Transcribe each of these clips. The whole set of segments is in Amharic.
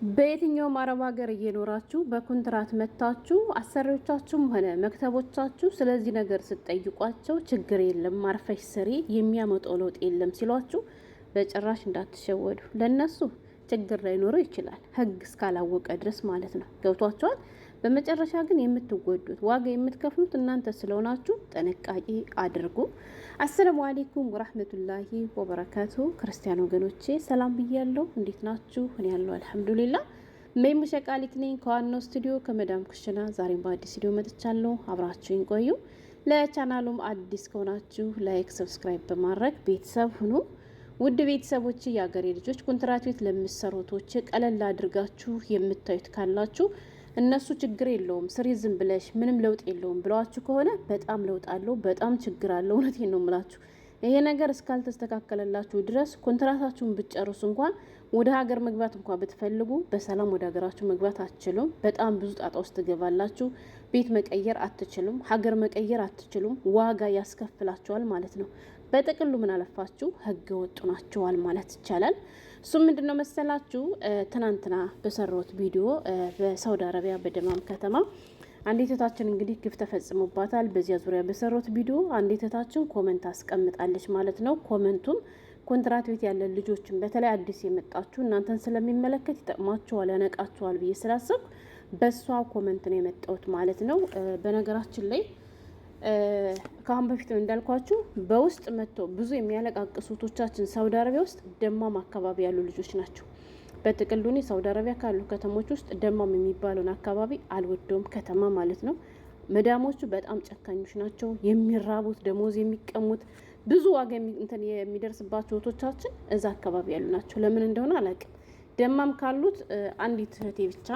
በየትኛውም አረብ ሀገር እየኖራችሁ በኮንትራት መታችሁ አሰሪዎቻችሁም ሆነ መክተቦቻችሁ ስለዚህ ነገር ስትጠይቋቸው ችግር የለም ማርፈሽ ስሪ የሚያመጣው ለውጥ የለም ሲሏችሁ በጭራሽ እንዳትሸወዱ። ለነሱ ችግር ላይኖረው ይችላል ህግ እስካላወቀ ድረስ ማለት ነው። ገብቷቸዋል። በመጨረሻ ግን የምትጎዱት ዋጋ የምትከፍሉት እናንተ ስለሆናችሁ ጥንቃቄ አድርጉ። አሰላሙ አለይኩም ወራህመቱላሂ ወበረካቱ። ክርስቲያን ወገኖቼ ሰላም ብያለሁ። እንዴት ናችሁ? እኔ ያለው አልሐምዱሊላህ። ሜሙ ሸቃሊት ነኝ ከዋናው ስቱዲዮ ከመዳም ኩሽና። ዛሬም በአዲስ ስቱዲዮ መጥቻለሁ። አብራችሁኝ ቆዩ። ለቻናሉም አዲስ ከሆናችሁ ላይክ፣ ሰብስክራይብ በማድረግ ቤተሰብ ሁኑ። ውድ ቤተሰቦች የአገሬ ልጆች ኮንትራት ቤት ለምትሰሩቶች ቀለል አድርጋችሁ የምታዩት ካላችሁ እነሱ ችግር የለውም ስሪ ዝም ብለሽ ምንም ለውጥ የለውም ብለዋችሁ ከሆነ በጣም ለውጥ አለው፣ በጣም ችግር አለው። እውነቴን ነው የምላችሁ። ይሄ ነገር እስካልተስተካከለላችሁ ድረስ ኮንትራታችሁን ብትጨርሱ እንኳን ወደ ሀገር መግባት እንኳን ብትፈልጉ በሰላም ወደ ሀገራችሁ መግባት አትችሉም። በጣም ብዙ ጣጣ ውስጥ ትገባላችሁ። ቤት መቀየር አትችሉም፣ ሀገር መቀየር አትችሉም። ዋጋ ያስከፍላችኋል ማለት ነው። በጥቅሉ ምን አለፋችሁ ህገ ወጡ ናቸዋል ማለት ይቻላል። እሱም ምንድነው መሰላችሁ? ትናንትና በሰራሁት ቪዲዮ በሳውዲ አረቢያ በደማም ከተማ አንዲት እህታችን እንግዲህ ግፍ ተፈጽሞባታል። በዚያ ዙሪያ በሰራሁት ቪዲዮ አንዲት እህታችን ኮመንት አስቀምጣለች ማለት ነው። ኮመንቱም ኮንትራት ቤት ያለ ልጆችን በተለይ አዲስ የመጣችሁ እናንተን ስለሚመለከት ይጠቅማችኋል፣ ያነቃችኋል ብዬ ስላሰብኩ በሷ ኮመንት ነው የመጣሁት ማለት ነው። በነገራችን ላይ ከአሁን በፊት እንዳልኳችሁ በውስጥ መጥቶ ብዙ የሚያለቃቅሱ ቶቻችን ሳውዲ አረቢያ ውስጥ ደማም አካባቢ ያሉ ልጆች ናቸው። በጥቅሉ እኔ ሳውዲ አረቢያ ካሉ ከተሞች ውስጥ ደማም የሚባለውን አካባቢ አልወደውም፣ ከተማ ማለት ነው። መዳሞቹ በጣም ጨካኞች ናቸው። የሚራቡት ደሞዝ የሚቀሙት ብዙ ዋጋ የሚደርስባቸው ቶቻችን እዛ አካባቢ ያሉ ናቸው። ለምን እንደሆነ አላውቅም። ደማም ካሉት አንዲት እህቴ ብቻ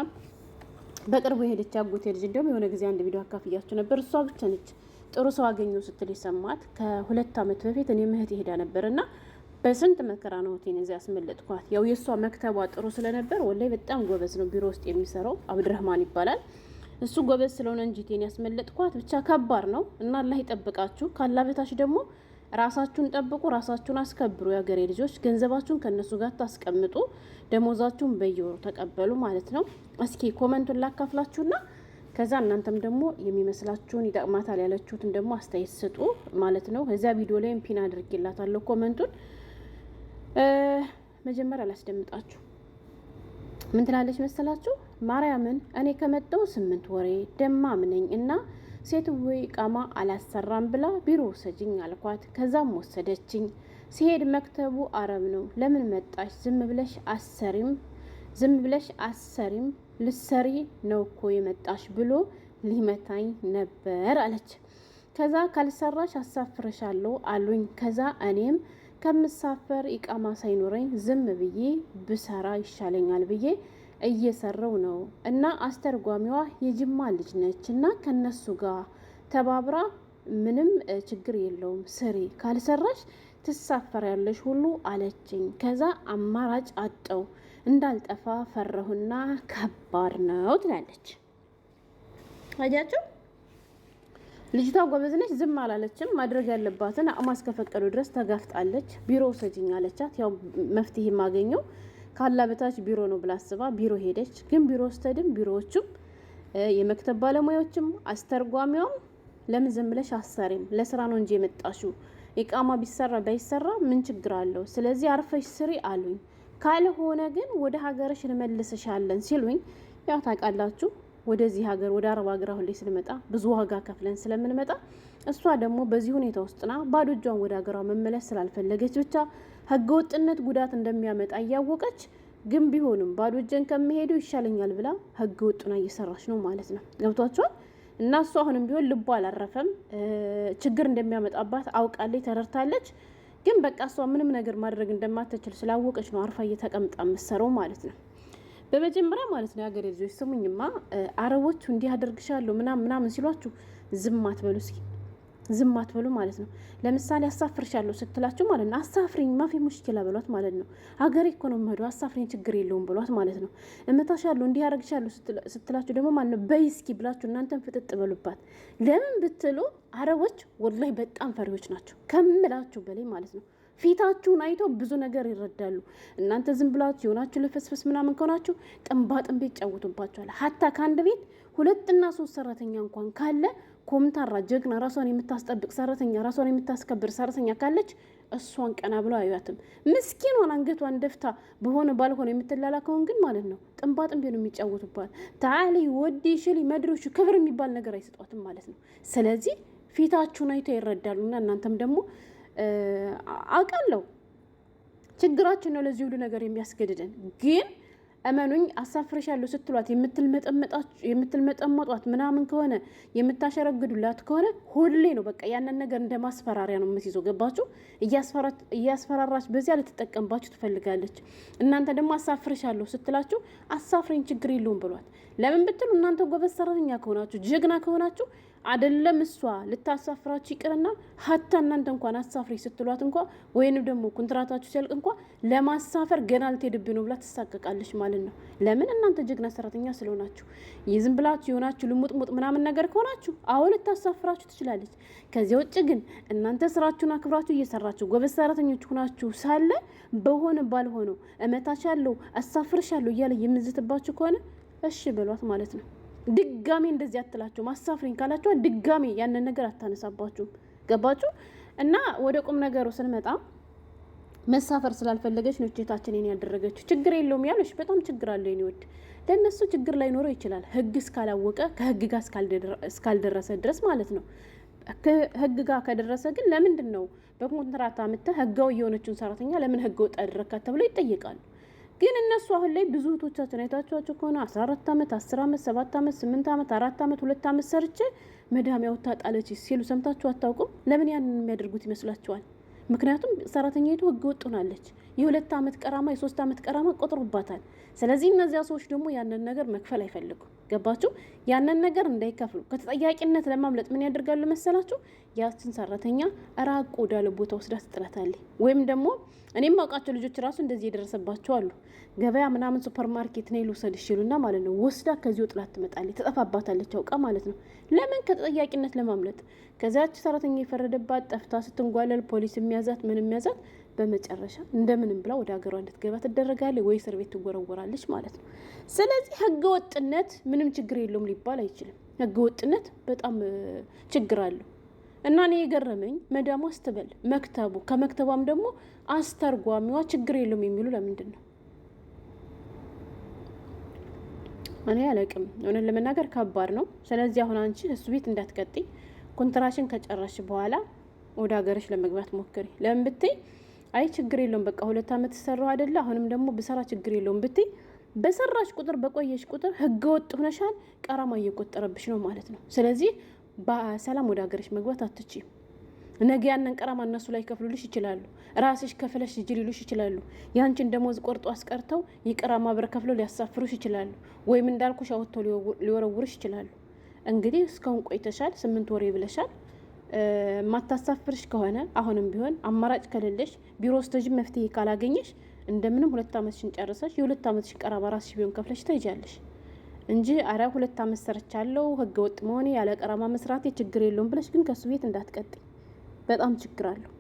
በቅርቡ የሄደች አጎቴ ልጅ እንደውም የሆነ ጊዜ አንድ ቪዲዮ አካፍያችሁ ነበር። እሷ ብቻ ነች ጥሩ ሰው አገኘው ስትል የሰማት። ከ2 ዓመት በፊት እኔ ምህት ይሄዳ ነበርና በስንት መከራ ነው እህቴን እዚያ ያስመለጥኳት። ያው የሷ መክተቧ ጥሩ ስለነበር ወላይ በጣም ጎበዝ ነው። ቢሮ ውስጥ የሚሰራው አብድረህማን ይባላል። እሱ ጎበዝ ስለሆነ እንጂ እህቴን ያስመለጥኳት። ብቻ ከባድ ነው እና አላህ ይጠብቃችሁ። ካላበታች ደግሞ ራሳችሁን ጠብቁ፣ ራሳችሁን አስከብሩ። የሀገሬ ልጆች ገንዘባችሁን ከነሱ ጋር ታስቀምጡ፣ ደሞዛችሁን በየወሩ ተቀበሉ ማለት ነው። እስኪ ኮመንቱን ላካፍላችሁና ከዛ እናንተም ደግሞ የሚመስላችሁን ይጠቅማታል ያለችሁትን ደግሞ አስተያየት ስጡ ማለት ነው። እዚያ ቪዲዮ ላይ ፒን አድርጌላታለሁ ኮመንቱን። መጀመሪያ ላስደምጣችሁ። ምን ትላለች መሰላችሁ? ማርያምን እኔ ከመጣሁ 8 ወሬ ደማም ነኝ እና ሴትዮ ቃማ አላሰራም ብላ ቢሮ ወሰጅኝ አልኳት። ከዛም ወሰደችኝ። ሲሄድ መክተቡ አረብ ነው። ለምን መጣሽ? ዝም ብለሽ አሰሪም ልሰሪ ነው እኮ የመጣሽ ብሎ ሊመታኝ ነበር አለች። ከዛ ካልሰራሽ አሳፍረሻለሁ አሉኝ። ከዛ እኔም ከምሳፈር ኢቃማ ሳይኖረኝ ዝም ብዬ ብሰራ ይሻለኛል ብዬ እየሰራው ነው እና አስተርጓሚዋ የጅማ ልጅ ነች እና ከነሱ ጋር ተባብራ ምንም ችግር የለውም ስሪ፣ ካልሰራሽ ትሳፈሪያለሽ ሁሉ አለችኝ። ከዛ አማራጭ አጠው እንዳልጠፋ ፈረሁና ከባድ ነው ትላለች። አያችሁ ልጅቷ ጎበዝ ነች፣ ዝም አላለችም። ማድረግ ያለባትን አቅሟ እስከፈቀዱ ድረስ ተጋፍጣለች። ቢሮ ውሰጂኝ አለቻት። ያው መፍትሄ ማገኘው ካላ በታች ቢሮ ነው ብላ አስባ ቢሮ ሄደች። ግን ቢሮ ስተድም ቢሮዎቹም የመክተብ ባለሙያዎችም አስተርጓሚውም ለምን ዝም ብለሽ አሰሪም ለስራ ነው እንጂ የመጣሽው ኢቃማ ቢሰራ ባይሰራ ምን ችግር አለው? ስለዚህ አርፈሽ ስሪ አሉኝ። ካልሆነ ግን ወደ ሀገርሽ እንመልስሻለን ሲሉኝ ያው ታውቃላችሁ ወደዚህ ሀገር ወደ አረብ ሀገር አሁን ላይ ስንመጣ ብዙ ዋጋ ከፍለን ስለምንመጣ እሷ ደግሞ በዚህ ሁኔታ ውስጥና ባዶ እጇን ወደ ሀገሯ መመለስ ስላልፈለገች ብቻ ህገወጥነት ጉዳት እንደሚያመጣ እያወቀች ግን ቢሆንም ባዶ እጄን ከመሄዱ ይሻለኛል ብላ ህገወጥና እየሰራች ነው ማለት ነው። ገብቷቸዋል። እና እሷ አሁንም ቢሆን ልቧ አላረፈም። ችግር እንደሚያመጣባት አውቃለች፣ ተረድታለች። ግን በቃ እሷ ምንም ነገር ማድረግ እንደማትችል ስላወቀች ነው አርፋ እየተቀምጣ የምትሰራው ማለት ነው። በመጀመሪያ ማለት ነው የሀገሬ ልጆች ስሙኝማ፣ አረቦቹ እንዲህ አደርግሻለሁ ምናምን ሲሏችሁ ዝም አትበሉ። እስኪ ዝም አትበሉ ማለት ነው። ለምሳሌ አሳፍርሻለሁ ስትላችሁ ማለት ነው አሳፍሪኝ ማፊ ሙሽኪላ በሏት ማለት ነው። ሀገሬ እኮ ነው የምሄደው አሳፍሪኝ ችግር የለውም በሏት ማለት ነው። እመታሻለሁ እንዲህ አደርግሻለሁ ስትላችሁ ደግሞ ማለት ነው በይ እስኪ ብላችሁ እናንተን ፍጥጥ በሉባት። ለምን ብትሉ አረቦች ወላሂ በጣም ፈሪዎች ናቸው ከምላችሁ በላይ ማለት ነው። ፊታችሁን አይተው ብዙ ነገር ይረዳሉ። እናንተ ዝም ብላችሁ የሆናችሁ ልፍስፍስ ምናምን ከሆናችሁ ጥንባጥን ቤት ጫውቱባችኋል። ሀታ ከአንድ ቤት 2 እና 3 ሰራተኛ እንኳን ካለ ኮምታራ ጀግና ራሷን የምታስጠብቅ ሰራተኛ ራሷን የምታስከብር ሰራተኛ ካለች እሷን ቀና ብለው አያዩትም። ምስኪኗን አንገቷን ደፍታ በሆነ ባልሆነ የምትላላከውን ግን ማለት ነው ጥንባጥን ቤት ነው የሚጫወቱባት። ታሊ ወዲ ሽሊ መድሮሹ ክብር የሚባል ነገር አይሰጧትም ማለት ነው። ስለዚህ ፊታችሁን አይተው ይረዳሉና እናንተም ደግሞ አውቃለሁ ችግራችን ነው ለዚህ ሁሉ ነገር የሚያስገድደን። ግን እመኑኝ አሳፍረሻለሁ ስትሏት የምትልመጠመጧት ምናምን ከሆነ የምታሸረግዱላት ከሆነ ሁሌ ነው በቃ ያንን ነገር እንደ ማስፈራሪያ ነው የምትይዘው። ገባችሁ? እያስፈራራች በዚያ ልትጠቀምባችሁ ትፈልጋለች። እናንተ ደግሞ አሳፍረሻለሁ ስትላችሁ አሳፍረኝ ችግር የለውም ብሏት። ለምን ብትሉ እናንተ ጎበዝ ሰራተኛ ከሆናችሁ ጀግና ከሆናችሁ አይደለም እሷ ልታሳፍራችሁ ይቅርና ሀታ እናንተ እንኳን አሳፍሪ ስትሏት እንኳ ወይንም ደግሞ ኮንትራታችሁ ሲያልቅ እንኳ ለማሳፈር ገና ልትሄድብኝ ነው ብላ ትሳቀቃለች ማለት ነው። ለምን? እናንተ ጀግና ሰራተኛ ስለሆናችሁ። ይዝም ብላችሁ የሆናችሁ ልሙጥሙጥ ምናምን ነገር ከሆናችሁ አሁን ልታሳፍራችሁ ትችላለች። ከዚያ ውጭ ግን እናንተ ስራችሁን አክብራችሁ እየሰራችሁ ጎበዝ ሰራተኞች ሆናችሁ ሳለ በሆነ ባልሆነው እመታቻለሁ አሳፍርሻለሁ እያለ የምዝትባችሁ ከሆነ እሺ በሏት ማለት ነው። ድጋሜ እንደዚህ አትላችሁ ማሳፍሪኝ ካላችሁ ድጋሜ ያንን ነገር አታነሳባችሁም። ገባችሁ? እና ወደ ቁም ነገሩ ስንመጣ መሳፈር ስላልፈለገች ነው እህታችንን ያደረገችው። ችግር የለውም ያለሽ በጣም ችግር አለ የኔ ወድ። ለነሱ ችግር ላይ ኖረው ይችላል ህግ እስካላወቀ ከህግ ጋር እስካልደረሰ ድረስ ማለት ነው። ከህግ ጋር ከደረሰ ግን ለምንድን ነው በኮንትራት አመጣ ህጋዊ የሆነችውን ሰራተኛ ለምን ህግ ወጥ አደረካት ተብሎ ይጠየቃሉ። ግን እነሱ አሁን ላይ ብዙ እህቶቻችን አይታችኋቸው ከሆነ 14 ዓመት 10 ዓመት 7 ዓመት 8 ዓመት 4 ዓመት 2 ዓመት ሰርቼ መዳሚያው ታጣለች ሲሉ ሰምታችሁ አታውቁም? ለምን ያንን የሚያደርጉት ይመስላችኋል? ምክንያቱም ሰራተኛይቱ ህገ ወጥ ሆናለች። የ2 ዓመት ቀራማ የ3 ዓመት ቀራማ ቆጥሩባታል። ስለዚህ እነዚያ ሰዎች ደግሞ ያንን ነገር መክፈል አይፈልጉም። ገባችሁ? ያንን ነገር እንዳይከፍሉ ከተጠያቂነት ለማምለጥ ምን ያደርጋሉ መሰላችሁ? ያችን ሰራተኛ ራቅ ወዳለ ቦታ ወስዳ ትጥላታለች። ወይም ደግሞ እኔም ማውቃቸው ልጆች ራሱ እንደዚህ የደረሰባቸው አሉ። ገበያ ምናምን ሱፐር ማርኬት ነው ልውሰድሽ ይሉና ማለት ነው ወስዳ ከዚሁ ጥላት ትመጣለች። ትጠፋባታለች አውቃ ማለት ነው። ለምን? ከተጠያቂነት ለማምለጥ። ከዛች ሰራተኛ የፈረደባት ጠፍታ ስትንጓለል ፖሊስ የሚያዛት ምን የሚያዛት በመጨረሻ እንደምንም ብላ ወደ ሀገሯ እንድትገባ ትደረጋለች ወይ እስር ቤት ትወረወራለች ማለት ነው። ስለዚህ ህገ ወጥነት ምንም ችግር የለውም ሊባል አይችልም። ህገ ወጥነት በጣም ችግር አለው። እና እኔ የገረመኝ መዳሟ ስትበል መክተቡ ከመክተቧም ደግሞ አስተርጓሚዋ ችግር የለውም የሚሉ ለምንድን ነው? እኔ አላቅም። እውነት ለመናገር ከባድ ነው። ስለዚህ አሁን አንቺ እሱ ቤት እንዳትቀጥይ፣ ኮንትራሽን ከጨረሽ በኋላ ወደ ሀገርሽ ለመግባት ሞክሪ። ለምን ብትይ አይ ችግር የለውም በቃ 2 ዓመት ሰራው አይደለ አሁንም ደግሞ ብሰራ ችግር የለውም ብትይ በሰራሽ ቁጥር በቆየሽ ቁጥር ህገ ወጥ ሆነሻል። ቀራማ እየቆጠረብሽ ነው ማለት ነው። ስለዚህ በሰላም ወደ ሀገርሽ መግባት አትችይም። ነገ ያንን ቀራማ እነሱ ላይ ከፍሉልሽ ይችላሉ። ራስሽ ከፍለሽ ሂጂ ሊሉሽ ይችላሉ። ያንቺን ደሞዝ ቆርጦ አስቀርተው የቀራማ ብር ከፍለው ሊያሳፍሩሽ ይችላሉ። ወይም እንዳልኩሽ አውጥተው ሊወረውርሽ ይችላሉ። እንግዲህ እስካሁን ቆይተሻል፣ 8 ወር ብለሻል። ማታሳፍርሽ ከሆነ አሁንም ቢሆን አማራጭ ከሌለሽ ቢሮ ስተጅ መፍትሄ ካላገኘሽ እንደምንም 2 ዓመትሽን ጨርሰሽ የ2 ዓመትሽን ቀራባ ራስሽ ቢሆን ከፍለሽ ትሄጃለሽ እንጂ አረ 2 ዓመት ሰርቻለሁ ህገ ወጥ መሆኔ ያለ ቀራማ መስራቴ ችግር የለውም ብለሽ ግን ከሱ ቤት እንዳትቀጥይ። በጣም ችግር አለው።